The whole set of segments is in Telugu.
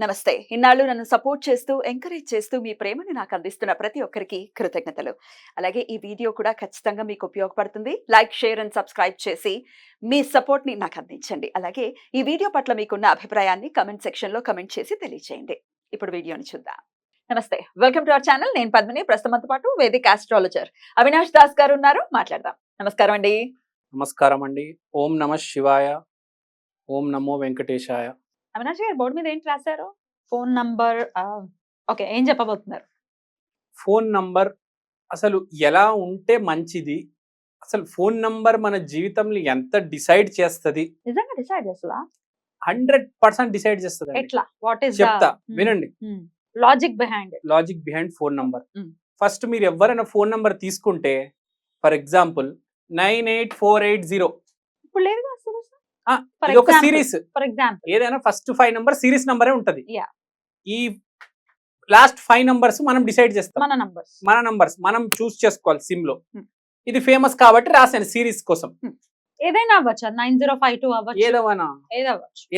నమస్తే. ఇన్నాళ్ళు నన్ను సపోర్ట్ చేస్తూ, ఎంకరేజ్ చేస్తూ మీ ప్రేమని నాకు అందిస్తున్న ప్రతి ఒక్కరికి కృతజ్ఞతలు. అలాగే ఈ వీడియో కూడా ఖచ్చితంగా మీకు ఉపయోగపడుతుంది. లైక్, షేర్ అండ్ సబ్స్క్రైబ్ చేసి మీ సపోర్ట్‌ని నాకు అందించండి. అలాగే ఈ వీడియో పట్ల మీకున్న అభిప్రాయాన్ని కామెంట్ సెక్షన్‌లో కామెంట్ చేసి తెలియజేయండి. ఇప్పుడు వీడియోని చూద్దాం. నమస్తే. Welcome to our channel. నేను పద్మిని. ప్రస్తుతంతో పాటు వేదిక ఆస్ట్రాలజర్ అవినాష్ దాస్ గారు ఉన్నారు. మాట్లాడదాం. నమస్కారం అండి. నమస్కారం అండి. ఓం నమః శివాయ. ఓం నమో వెంకటేశాయ. అవినాష్ గారు బోర్డు మీద ఏంటి రాశారు? Phone number. ఓకే, ఏం చెప్పబోతున్నారు? ఫోన్ నంబర్ అసలు ఎలా ఉంటే మంచిది? అసలు ఫోన్ నంబర్ మన జీవితంలో ఎంత డిసైడ్ చేస్తుంది? నిజంగా డిసైడ్ చేస్తుందా? 100% డిసైడ్ చేస్తుంది. ఎట్లా? వాట్ ఈస్ చెప్తా వినండి. Logic behind it. Logic behind phone number. First మీరు ఎవరైనా ఫోన్ నంబర్ తీసుకుంటే, ఫర్ ఎగ్జాంపుల్ 98480. ఇప్పుడు లేదు కదా అసలు. ఇది ఒక సిరీస్. ఫర్ ఎగ్జాంపుల్ ఏదైనా ఫస్ట్ 5 నంబర్ సిరీస్ నంబరే ఉంటది. Yeah. ఈ లాస్ట్ 5 నంబర్స్ మనం డిసైడ్ చేస్తాం. మన నంబర్స్ మనం చూస్ చేసుకోవాలి సిమ్ లో. ఇది ఫేమస్ కాబట్టి రాశాను సిరీస్ కోసం. ఏదైనా అవ్వచ్చు. 9052 అవ్వచ్చు.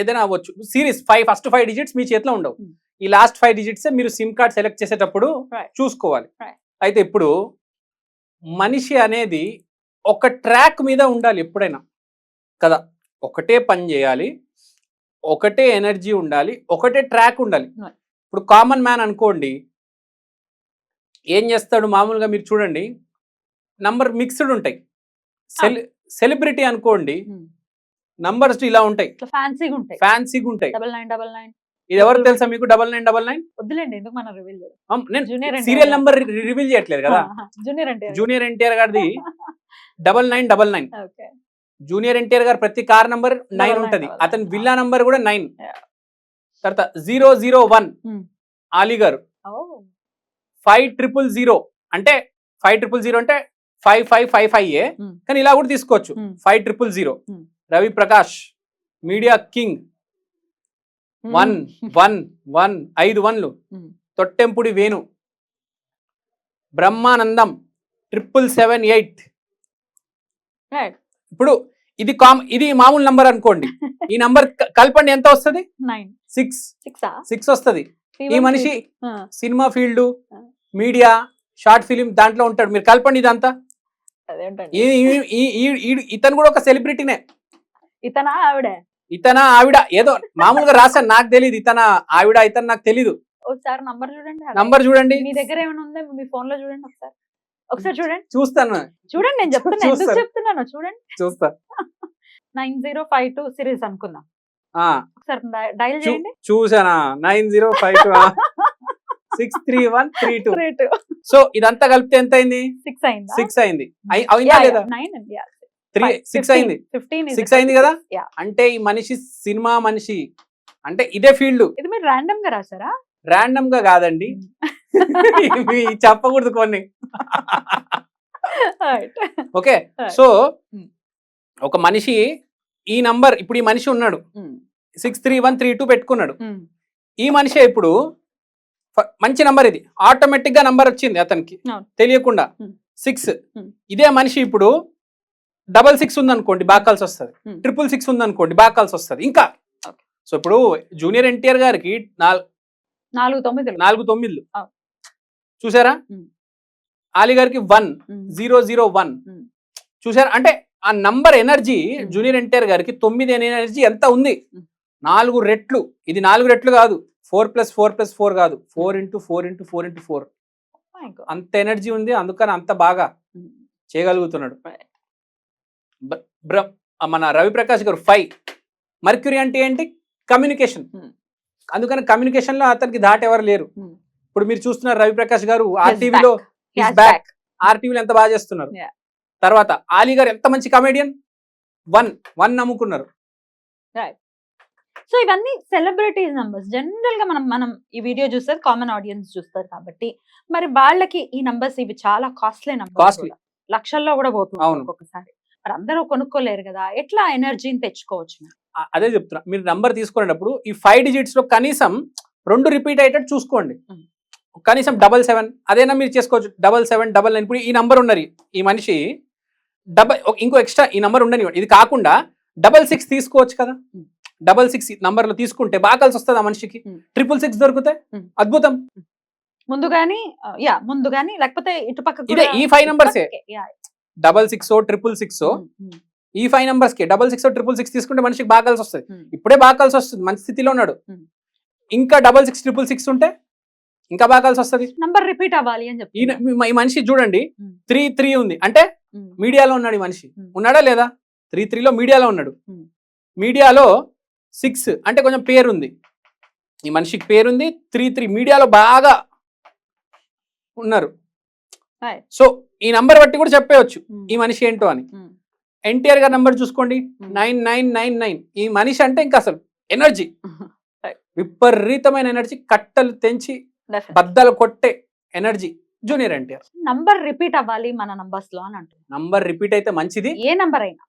ఏదైనా అవ్వచ్చు. సిరీస్ ఫస్ట్ 5 డిజిట్స్ మీ చేతిలో ఉండవు. ఈ లాస్ట్ 5 డిజిట్స్ మీరు సిమ్ కార్డ్ సెలెక్ట్ చేసేటప్పుడు చూసుకోవాలి. అయితే ఇప్పుడు మనిషి అనేది ఒక ట్రాక్ మీద ఉండాలి ఎప్పుడైనా కదా. ఒకటే పని చేయాలి, ఒకటే ఎనర్జీ ఉండాలి, ఒకటే ట్రాక్ ఉండాలి. ఇప్పుడు కామన్ మ్యాన్ అనుకోండి, ఏం చేస్తాడు మామూలుగా మీరు చూడండి, నంబర్ మిక్స్డ్ ఉంటాయి. సెలబ్రిటీ అనుకోండి, నంబర్స్ ఇలా ఉంటాయి, ఫ్యాన్సీగా ఉంటాయి. ఇది ఎవరు తెలుసా మీకు? 9999. వద్దులేండి, ఎందుకు మనం రివీల్ చేద్దాం. నేను సీరియల్ నంబర్ రివీల్ చేయట్లేదు కదా. జూనియర్ ఎన్టీఆర్ గారిది 9999. జూనియర్ ఎన్టీఆర్ గారు ప్రతి కార్ నంబర్ 9 ఉంటది. అతని విల్లా నంబర్ కూడా 9. తర్వాత 001 ఆలీ గారు. 5000 అంటే 5000 అంటే 5555 కానీ ఇలా కూడా తీసుకోవచ్చు. 5000. Ravi Prakash media king 111 5 1లు. తొట్టెంపుడి వేణు, బ్రహ్మానందం 778. ఇప్పుడు ఇది మామూలు నంబర్ అనుకోండి. ఈ నంబర్ కలపండి, ఎంత వస్తుంది? 6 వస్తుంది. ఈ మనిషి cinema field, media, short film దాంట్లో ఉంటాడు. మీరు కలపండి ఇదంతా. ఇతను కూడా ఒక సెలబ్రిటీనే. ఇతనా ఆవిడ ఏదో మామూలుగా రాశాను, నాకు తెలియదు. ఇతన ఆవిడ ఇతను నాకు తెలీదు. ఒకసారి నంబర్ చూడండి. మీ దగ్గర ఏమైనా ఉందా? మీ ఫోన్ లో చూడండి ఒకసారి చూడండి. చూస్తాను, చూడండి. నేను చెప్తున్నాను చూడండి. చూస్తా. 9052 సిరీస్ అనుకుందాం. ఒకసారి డైల్ చేయండి. చూసానా? 9052 63132. సో ఇదంతా కలిపితే ఎంత అయింది? 6 అయింది. అయిందా లేదా? 6 అయింది. 6 అయింది కదా. అంటే ఈ మనిషి సినిమా మనిషి అంటే ఇదే ఫీల్డ్. ఇది మీరు ర్యాండమ్ గా రాసారా? ర్యాండమ్ గా కాదండి, చెప్పకూడదు కొన్ని. ఓకే, సో ఒక మనిషి ఈ నంబర్, ఇప్పుడు ఈ మనిషి ఉన్నాడు 63132 పెట్టుకున్నాడు. ఈ మనిషి ఇప్పుడు మంచి నంబర్, ఇది ఆటోమేటిక్ గా నంబర్ వచ్చింది అతనికి తెలియకుండా 6. ఇదే మనిషి ఇప్పుడు 66 ఉంది అనుకోండి, బాగా కలిసి వస్తుంది. 666 ఉంది అనుకోండి, బాగా కలిసి వస్తుంది ఇంకా. సో ఇప్పుడు జూనియర్ ఎన్టీఆర్ గారికి 4 9లు చూసారా? ఆలీ గారికి 1001 చూసారా? అంటే ఆ నంబర్ ఎనర్జీ జూనియర్ ఎన్టీఆర్ గారికి 9 ఎనర్జీ ఎంత ఉంది? 4 రెట్లు. ఇది 4 రెట్లు కాదు, 4+4+4 కాదు, 4x4x4x4. అంత ఎనర్జీ ఉంది, అందుకని అంత బాగా చేయగలుగుతున్నాడు. మన రవి ప్రకాష్ గారు 5. మర్క్యూరీ అంటే ఏంటి? కమ్యూనికేషన్. అందుకని కమ్యూనికేషన్ లో అతనికి దాటి ఎవరు లేరు. ఇప్పుడు మీరు చూస్తున్నారు రవి ప్రకాష్ గారు ఆర్టీవీలో ఎంత బాగా చేస్తున్నారు. తర్వాత ఆలీ గారు ఎంత మంచి కమెడియన్. 1 నమ్ముకున్నారు. సో ఇవన్నీ సెలబ్రిటీస్ నంబర్స్. జనరల్ గా మనం ఈ వీడియో చూస్తారు, కామన్ ఆడియన్స్ చూస్తారు కాబట్టి మరి వాళ్ళకి ఈ నంబర్స్ ఇవి చాలా కాస్ట్లీ నంబర్స్, లక్షల్లో కూడా పోతుంది ఒక్కొక్కసారి. మరి అందరూ కొనుక్కోలేరు కదా, ఎట్లా ఎనర్జీని తెచ్చుకోవచ్చు? అదే చెప్తున్నా, మీరు నంబర్ తీసుకునేటప్పుడు ఈ 5 డిజిట్స్ లో కనీసం 2 రిపీట్ అయ్యేటట్టు చూసుకోండి. కనీసం 77 అదేనా మీరు చేసుకోవచ్చు. 7799. ఇప్పుడు ఈ నంబర్ ఉన్నది, ఈ మనిషి ఇంకో ఎక్స్ట్రా ఈ నంబర్ ఉండని, ఇది కాకుండా 66 తీసుకోవచ్చు కదా. 66 నంబర్లు తీసుకుంటే బాగా కలిసి వస్తుంది ఆ మనిషికి. 666 దొరికితే అద్భుతం. ముందు గాని లేకపోతే ఇటు పక్క ఇదే ఈ 5 నంబర్సే 66 666 ఈ 5 నంబర్స్ కి 66 666 తీసుకుంటే మనిషికి బాగా కలిసి వస్తుంది. ఇప్పుడే బాగా కలిసి వస్తుంది, మంచి స్థితిలో ఉన్నాడు. ఇంకా 66 666 ఉంటే ఇంకా బాగా కలిసి వస్తుంది. నంబర్ రిపీట్ అవ్వాలి అని చెప్పి ఈ మనిషి చూడండి 3 ఉంది అంటే మీడియాలో ఉన్నాడు. ఈ మనిషి ఉన్నాడా లేదా? 3 లో మీడియాలో ఉన్నాడు. మీడియాలో 6 అంటే కొంచెం పేరు ఉంది, ఈ మనిషికి పేరుంది. 3 మీడియాలో బాగా ఉన్నారు. సో ఈ నంబర్ బట్టి కూడా చెప్పేయచ్చు ఈ మనిషి ఏంటో అని. ఎన్టీఆర్ గారి నంబర్ చూసుకోండి 9999. ఈ మనిషి అంటే ఇంకా అసలు ఎనర్జీ, విపరీతమైన ఎనర్జీ, కట్టలు తెంచి బద్దలు కొట్టే energy junior NTR. Number repeat అవ్వాలి మన నంబర్స్ లో అని అంటారు. నంబర్ రిపీట్ అయితే మంచిది. ఏ నంబర్ అయినా,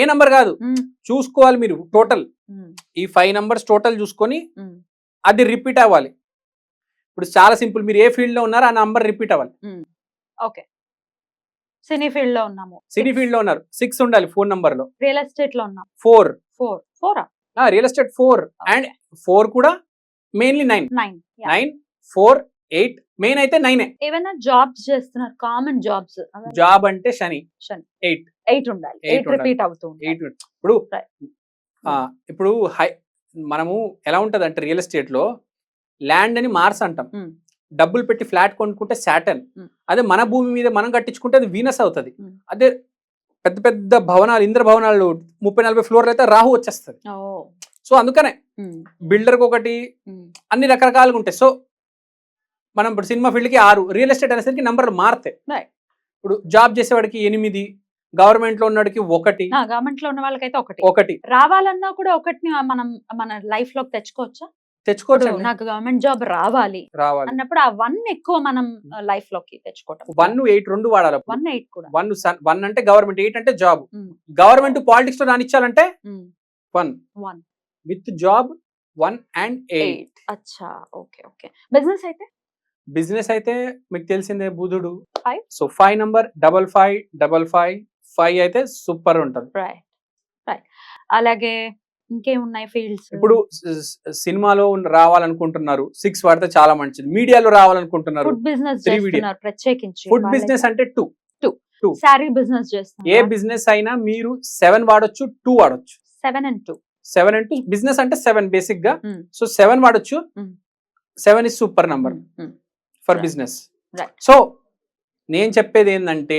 ఏ నంబర్ కాదు, చూసుకోవాలి మీరు టోటల్. ఈ 5 నంబర్స్ టోటల్ చూసుకొని అది రిపీట్ అవ్వాలి. ఇప్పుడు చాలా సింపుల్, మీరు ఏ ఫీల్డ్ లో ఉన్నారో ఆ నంబర్ రిపీట్ అవ్వాలి. ఓకే, సినీ ఫీల్డ్ లో ఉన్నాము, సినీ ఫీల్డ్ లో ఉన్నారు 6 ఉండాలి ఫోన్ నంబర్ లో. రియల్ ఎస్టేట్ లో ఉన్నాం 4 4 రియల్ ఎస్టేట్ 4 అండ్ 4 కూడా మెయిన్లీ 9 9 4 8 మెయిన్ అయితే 9. ఏమైనా జాబ్స్ చేస్తున్నారు, కామన్ జాబ్స్, జాబ్ అంటే శని 8 ఉండాలి, 8 రిపీట్ అవుతుంది. ఇప్పుడు మనము ఎలా ఉంటది అంటే రియల్ ఎస్టేట్ లో ల్యాండ్ అని మార్స్ అంటాం, డబ్బులు పెట్టి ఫ్లాట్ కొనుక్కుంటే సాటర్న్, అదే మన భూమి మీద మనం కట్టించుకుంటే అది వీనస్ అవుతుంది. అదే పెద్ద పెద్ద భవనాలు, ఇంద్ర భవనాలు 30-40 ఫ్లోర్లు అయితే రాహు వచ్చేస్తుంది. సో అందుకనే బిల్డర్కి ఒకటి అన్ని రకరకాలుగా ఉంటాయి. సో మనం ఇప్పుడు సినిమా ఫీల్డ్కి 6, రియల్ ఎస్టేట్ అనేసరికి నంబర్లు మారుతాయి. ఇప్పుడు జాబ్ చేసేవాడికి 8, గవర్నమెంట్ లో ఉన్నవాడికి 1, గవర్నమెంట్ లో ఉన్న వాళ్ళకైతే 1 రావాలన్నా కూడా 1ని మనం మన లైఫ్ లోకి తెచ్చుకోవచ్చు. నాకు గవర్నమెంట్ జాబ్ రావాలి అన్నప్పుడు ఆ 1 ఎక్కువ మనం లైఫ్ లోకి తెచ్చుకోవటం. 1 8 2 వాడాలి. 1 8 కూడా 1 అంటే గవర్నమెంట్, 8 అంటే జాబ్. గవర్నమెంట్ పాలిటిక్స్ లో రానిచ్చాలంటే 1 విత్ జాబ్ 1 and 8. అచ్చా, ఓకే ఓకే. బిజినెస్ అయితే మీకు తెలిసిందే బుధుడు 5. సో 5 నంబర్ 5555 అయితే సూపర్ ఉంటది. అలాగే ఇంకేమున్నాయి ఫీల్డ్స్? ఇప్పుడు సినిమాలో రావాలనుకుంటున్నారు 6 వాడితే చాలా మంచిది. మీడియాలో రావాలనుకుంటున్నారు, ఫుడ్ బిజినెస్ చేస్తున్నారు ప్రత్యేకించి. ఫుడ్ బిజినెస్ అంటే 2. సారీ బిజినెస్ చేస్తున్నారు. ఏ బిజినెస్ అయినా మీరు 7 వాడొచ్చు, 2 వాడొచ్చు. 7 and 2 బిజినెస్ అంటే 7 బేసిక్ గా. సో 7 వాడొచ్చు. 7 is super number for business. So నేను చెప్పేది ఏంటంటే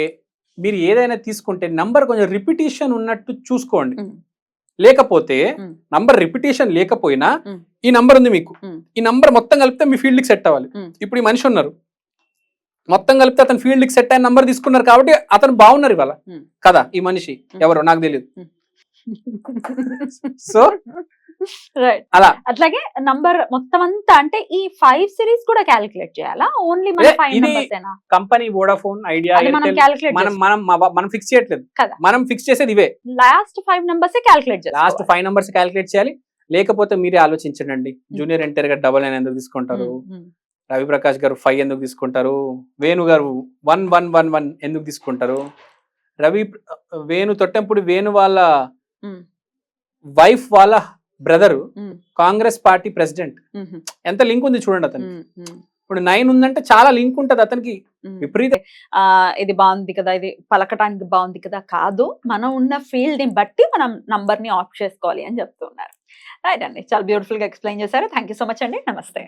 మీరు ఏదైనా తీసుకుంటే నంబర్ కొంచెం రిపిటేషన్ ఉన్నట్టు చూసుకోండి. లేకపోతే నంబర్ రిపిటేషన్ లేకపోయినా ఈ నంబర్ ఉంది మీకు, ఈ నంబర్ మొత్తం కలిపితే మీ ఫీల్డ్ కి సెట్ అవ్వాలి. ఇప్పుడు ఈ మనిషి ఉన్నారు, మొత్తం కలిపితే అతను ఫీల్డ్ కి సెట్ అయిన నంబర్ తీసుకున్నారు కాబట్టి అతను బాగున్నారు ఇవాళ కదా. ఈ మనిషి ఎవరో నాకు తెలియదు. సో అలా అట్లాగే నంబర్ మొత్తం అంతా అంటే ఈ 5 సిరీస్ కూడా క్యాలిక్యులేట్ చేయాలా? ఓన్లీ మన 5 నంబర్స్ ఏనా? కంపెనీ వోడాఫోన్, ఐడియా, మనం ఫిక్స్ చేయట్లేదు, మనం ఫిక్స్ చేసేది ఇవే. లాస్ట్ 5 నంబర్స్ క్యాలిక్యులేట్ చేయాలి. లాస్ట్ 5 నంబర్స్ క్యాలిక్యులేట్ చేయాలి. లేకపోతే మీరే ఆలోచించండి, జూనియర్ ఎన్టీఆర్ గారు 99 ఎందుకు తీసుకుంటారు, రవి ప్రకాష్ గారు 5 ఎందుకు తీసుకుంటారు, వేణు గారు 1111 ఎందుకు తీసుకుంటారు, వేణు తొట్టెంపుడి వేణు వాళ్ళ వైఫ్ వాళ్ళ బ్రదరు కాంగ్రెస్ పార్టీ ప్రెసిడెంట్. ఎంత లింక్ ఉంది చూడండి అతనికి. ఇప్పుడు 9 ఉందంటే చాలా లింక్ ఉంటది అతనికి. విపరీత ఇది బాగుంది కదా, ఇది పలకటానికి బాగుంది కదా కాదు, మనం ఉన్న ఫీల్డ్ ని బట్టి మనం నంబర్ ని ఆఫ్ చేసుకోవాలి అని చెప్తున్నారు. రైట్ అండి, చాలా బ్యూటిఫుల్ గా ఎక్స్ప్లెయిన్ చేశారు. థ్యాంక్ యూ సో మచ్ అండి. నమస్తే.